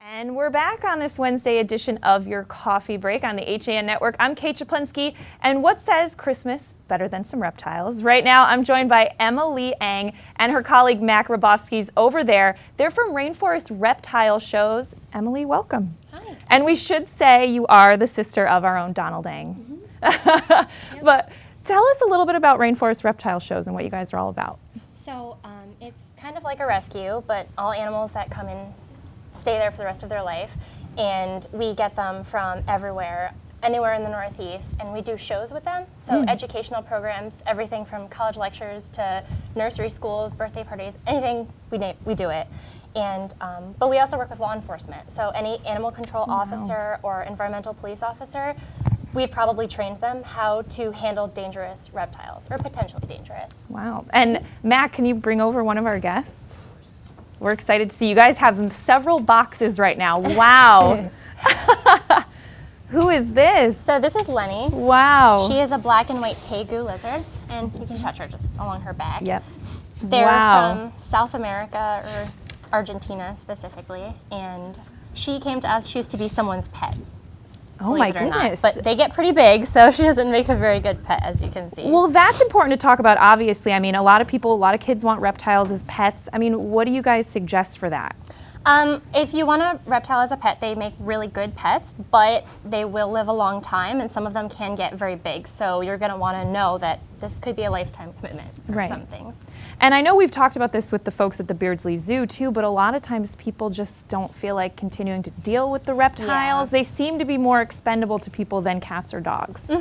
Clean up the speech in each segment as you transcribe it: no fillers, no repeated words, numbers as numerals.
And we're back on this Wednesday edition of Your Coffee Break on the HAN Network. I'm Kate Chaplinsky, and what says Christmas better than some reptiles? Right now, I'm joined by Emily Ang and her colleague Mac Rabowski's over there. They're from Rainforest Reptile Shows. Emily, welcome. Hi. And we should say you are the sister of our own Donald Ang. Mm-hmm. But tell us a little bit about Rainforest Reptile Shows and what you guys are all about. So it's kind of like a rescue, but all animals that come in stay there for the rest of their life, and we get them from everywhere, anywhere in the Northeast, and we do shows with them. So educational programs, everything from college lectures to nursery schools, birthday parties, anything, we do it. And but we also work with law enforcement. So any animal control officer or environmental police officer, we've probably trained them how to handle dangerous reptiles, or potentially dangerous. Wow. And Mac, can you bring over one of our guests? We're excited to see you guys have several boxes right now. Wow. Who is this? So this is Lenny. Wow. She is a black and white tegu lizard, and you can touch her just along her back. Yep. They're Wow. from South America, or Argentina specifically, and she came to us. She used to be someone's pet. Oh my believe it or not. goodness. But they get pretty big, so she doesn't make a very good pet, as you can see. Well, that's important to talk about, obviously. I mean, a lot of kids want reptiles as pets. I mean, what do you guys suggest for that? If you want a reptile as a pet, they make really good pets, but they will live a long time, and some of them can get very big. So you're going to want to know that this could be a lifetime commitment for some things. And I know we've talked about this with the folks at the Beardsley Zoo too, but a lot of times people just don't feel like continuing to deal with the reptiles. Yeah. They seem to be more expendable to people than cats or dogs.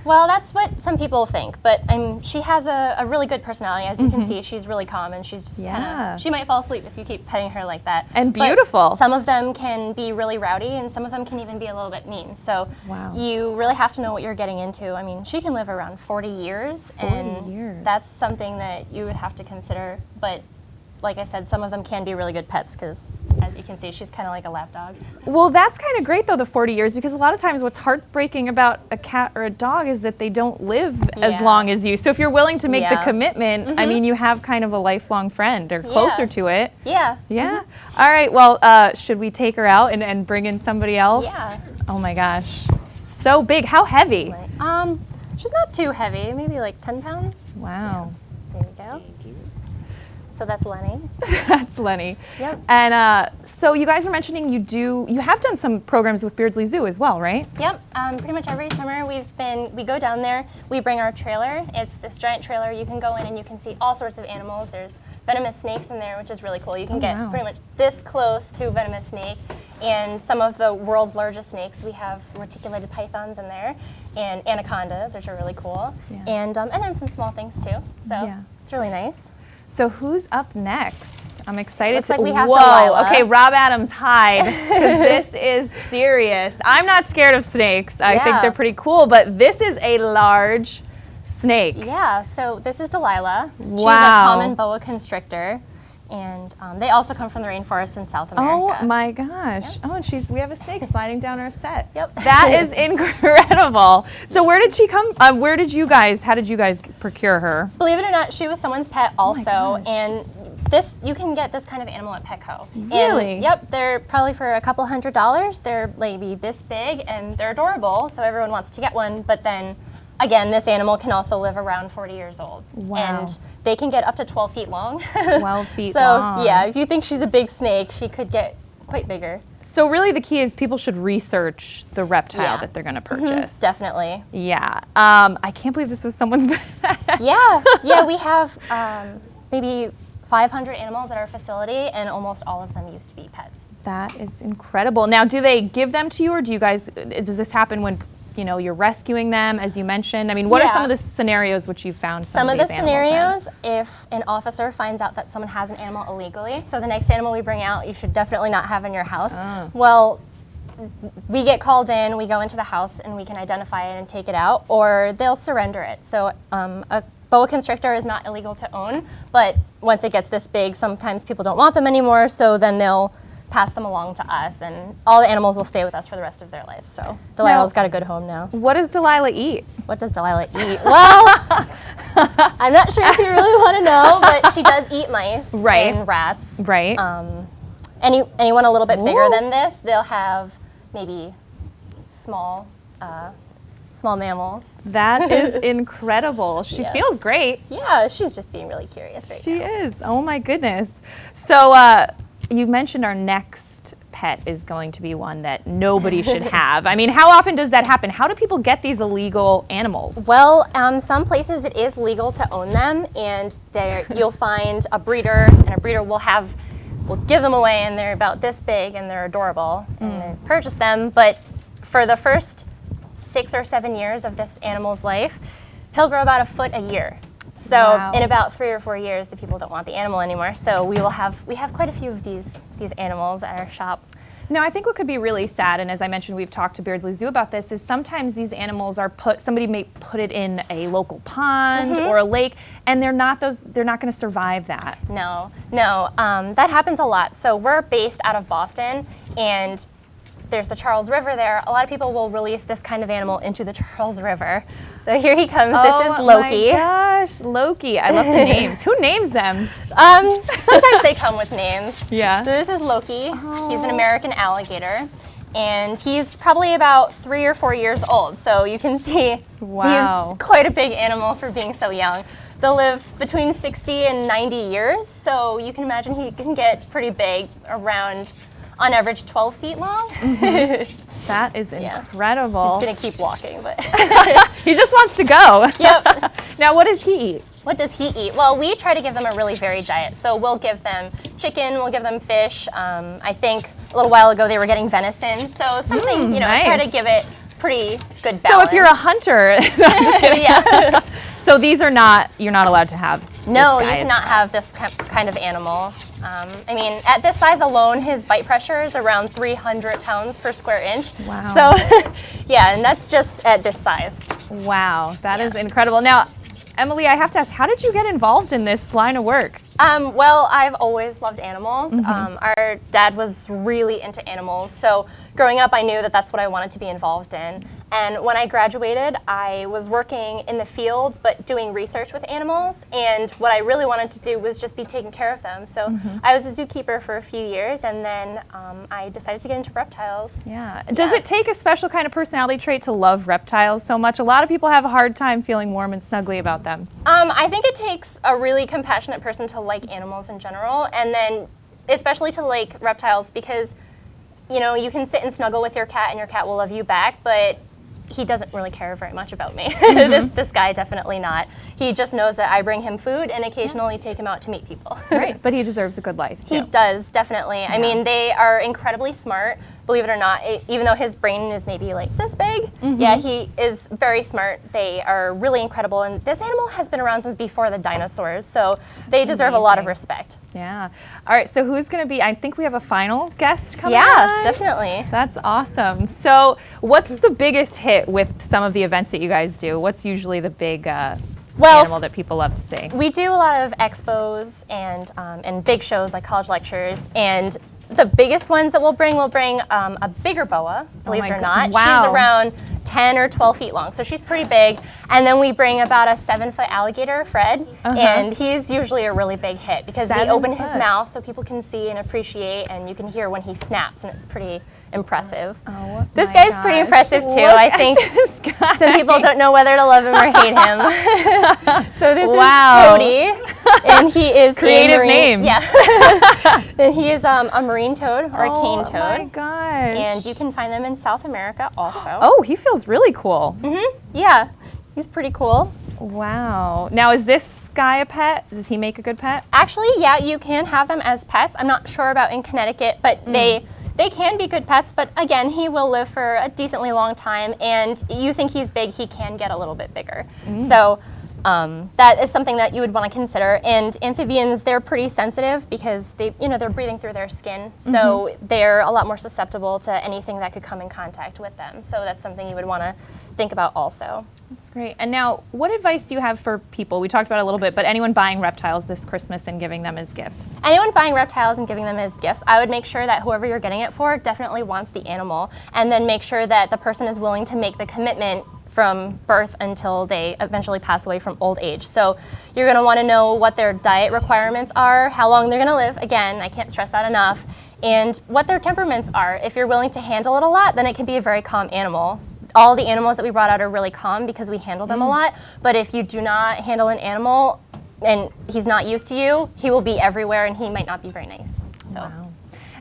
Well, that's what some people think, but she has a really good personality. As you can see, she's really calm, and she's just kind of, she might fall asleep if you keep petting her like that. And beautiful. But some of them can be really rowdy, and some of them can even be a little bit mean. So you really have to know what you're getting into. I mean, she can live around 40 years. 40 years. That's something that you would have to consider. But like I said, some of them can be really good pets because, as you can see, she's kind of like a lap dog. Well, that's kind of great, though, the 40 years, because a lot of times what's heartbreaking about a cat or a dog is that they don't live as long as you. So if you're willing to make the commitment, I mean, you have kind of a lifelong friend or closer to it. Yeah. Yeah. All right. Well, should we take her out and bring in somebody else? Yeah. Oh, my gosh. So big. How heavy? She's not too heavy, maybe like 10 pounds. Wow. There you go. So that's Lenny. That's Lenny. Yep. And so you guys were mentioning you have done some programs with Beardsley Zoo as well, right? Yep. Pretty much every summer we go down there. We bring our trailer. It's this giant trailer. You can go in and you can see all sorts of animals. There's venomous snakes in there, which is really cool. You can get pretty much this close to a venomous snake. And some of the world's largest snakes, we have reticulated pythons in there, and anacondas, which are really cool, and then some small things too. So it's really nice. So who's up next? I'm excited. Looks like we have Whoa! Delilah. Okay, Rob Adams, hide, because this is serious. I'm not scared of snakes. I think they're pretty cool, but this is a large snake. Yeah. So this is Delilah. Wow. She's a common boa constrictor. And they also come from the rainforest in South America. Oh my gosh. Oh, and we have a snake sliding down our set. Yep. That is incredible. So where did she come, how did you guys procure her? Believe it or not, she was someone's pet also. Oh And you can get this kind of animal at Petco. Really? And, yep, they're probably for a couple $100s. They're maybe this big, and they're adorable, so everyone wants to get one, but then again, this animal can also live around 40 years old. Wow. And they can get up to 12 feet long. 12 feet long. So, yeah, if you think she's a big snake, she could get quite bigger. So really the key is people should research the reptile that they're going to purchase. Definitely. Yeah. I can't believe this was someone's Yeah, we have maybe 500 animals at our facility, and almost all of them used to be pets. That is incredible. Now, do they give them to you, or does this happen when you're rescuing them, as you mentioned? I mean, what are some of the scenarios which you've found some of the scenarios if an officer finds out that someone has an animal illegally, so the next animal we bring out, you should definitely not have in your house. Well, we get called in, we go into the house, and we can identify it and take it out, or they'll surrender it. So a boa constrictor is not illegal to own, but once it gets this big, sometimes people don't want them anymore, so then they'll pass them along to us, and all the animals will stay with us for the rest of their lives. So Delilah's got a good home now. What does Delilah eat? What does Delilah eat? Well, I'm not sure if you really want to know, but she does eat mice and rats. Right. Anyone a little bit bigger Ooh. than this, they'll have maybe small mammals. That is incredible. She Yeah. feels great. Yeah, she's just being really curious right She now. is. Oh my goodness. So you mentioned our next pet is going to be one that nobody should have. I mean, how often does that happen? How do people get these illegal animals? Well, some places it is legal to own them, and there you'll find a breeder, and a breeder will give them away, and they're about this big, and they're adorable, and then purchase them. But for the first 6 or 7 years of this animal's life, he'll grow about a foot a year. So Wow. in about 3 or 4 years, the people don't want the animal anymore. So we have quite a few of these animals at our shop. Now, I think what could be really sad, and as I mentioned, we've talked to Beardsley Zoo about this, is sometimes these animals are somebody may put it in a local pond or a lake, and they're not going to survive that. No, that happens a lot. So we're based out of Boston, and there's the Charles River there. A lot of people will release this kind of animal into the Charles River. So here he comes. This is Loki. Oh my gosh, Loki. I love the names. Who names them? Sometimes they come with names. Yeah. So this is Loki. He's an American alligator, and he's probably about 3 or 4 years old. So you can see Wow. he's quite a big animal for being so young. They'll live between 60 and 90 years, so you can imagine he can get pretty big, around, on average, 12 feet long. That is Yeah. incredible. He's gonna keep walking, but He just wants to go. yep. Now, what does he eat? What does he eat? Well, we try to give them a really varied diet. So we'll give them chicken, we'll give them fish. I think a little while ago they were getting venison. So something, try to nice. give it pretty good balance. So if you're a hunter, yeah. so these are not, you're not allowed to have. No, this you guy as cannot have this kind of animal. I mean, at this size alone, his bite pressure is around 300 pounds per square inch. Wow. So, yeah, and that's just at this size. Wow, that is incredible. Now, Emily, I have to ask, how did you get involved in this line of work? Well, I've always loved animals. Our dad was really into animals, so growing up I knew that that's what I wanted to be involved in. And when I graduated, I was working in the field but doing research with animals, and what I really wanted to do was just be taking care of them. So I was a zookeeper for a few years, and then I decided to get into reptiles. Yeah. Does it take a special kind of personality trait to love reptiles so much? A lot of people have a hard time feeling warm and snuggly about them. I think it takes a really compassionate person to like animals in general, and then especially to like reptiles, because you can sit and snuggle with your cat and your cat will love you back, but he doesn't really care very much about me. This guy, definitely not. He just knows that I bring him food and occasionally take him out to meet people. Right, but he deserves a good life too. He does, definitely. I mean, they are incredibly smart, believe it or not. Even though his brain is maybe like this big, yeah, he is very smart. They are really incredible, and this animal has been around since before the dinosaurs, so they deserve a lot of respect. Yeah. All right, so who's going to be, I think we have a final guest coming Yeah, on. definitely. That's awesome. So what's the biggest hit with some of the events that you guys do? What's usually the big animal that people love to see? We do a lot of expos and big shows like college lectures, and the biggest ones that we'll bring a bigger boa, believe it or not. Wow. She's around 10 or 12 feet long, so she's pretty big. And then we bring about a 7-foot alligator, Fred, and he's usually a really big hit because we 7 open his foot. mouth so people can see and appreciate, and you can hear when he snaps, and it's pretty impressive. Oh, This my guy's pretty gosh. impressive too. Look I at think this guy. some people don't know whether to love him or hate him. So this Wow. is Toady, and he is Creative a marine, name. Yeah, and he is a marine toad or a cane toad, Oh my gosh. and you can find them in South America also. Oh, he feels really cool. Yeah, he's pretty cool. Wow. Now, is this guy a pet? Does he make a good pet? Actually, yeah, you can have them as pets. I'm not sure about in Connecticut, but they can be good pets, but again, he will live for a decently long time, and you think he's big, he can get a little bit bigger. So that is something that you would want to consider. And amphibians, they're pretty sensitive because they're breathing through their skin, so they're a lot more susceptible to anything that could come in contact with them. So that's something you would want to think about also. That's great. And now, what advice do you have for people? We talked about it a little bit, but anyone buying reptiles this Christmas and giving them as gifts? Anyone buying reptiles and giving them as gifts, I would make sure that whoever you're getting it for definitely wants the animal, and then make sure that the person is willing to make the commitment from birth until they eventually pass away from old age. So you're going to want to know what their diet requirements are, how long they're going to live. Again, I can't stress that enough. and what their temperaments are. If you're willing to handle it a lot, then it can be a very calm animal. All the animals that we brought out are really calm because we handle them a lot, but if you do not handle an animal and he's not used to you, he will be everywhere and he might not be very nice. So. Wow.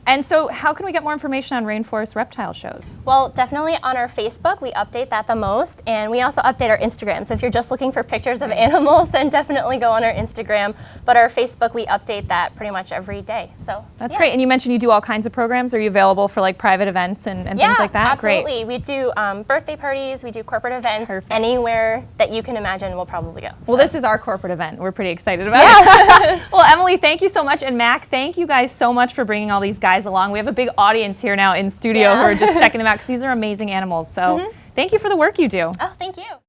And so how can we get more information on Rainforest Reptile Shows? Well, definitely on our Facebook, we update that the most, and we also update our Instagram. So if you're just looking for pictures of animals, then definitely go on our Instagram. But our Facebook, we update that pretty much every day. So That's great. And you mentioned you do all kinds of programs. Are you available for like private events and things like that? Absolutely. Great. We do birthday parties, we do corporate events. Perfect. Anywhere that you can imagine, we'll probably go. Well, this is our corporate event. We're pretty excited about it. Well, Emily, thank you so much. And Mac, thank you guys so much for bringing all these guys along. We have a big audience here now in studio who are just checking them out because these are amazing animals. So thank you for the work you do. Oh, thank you.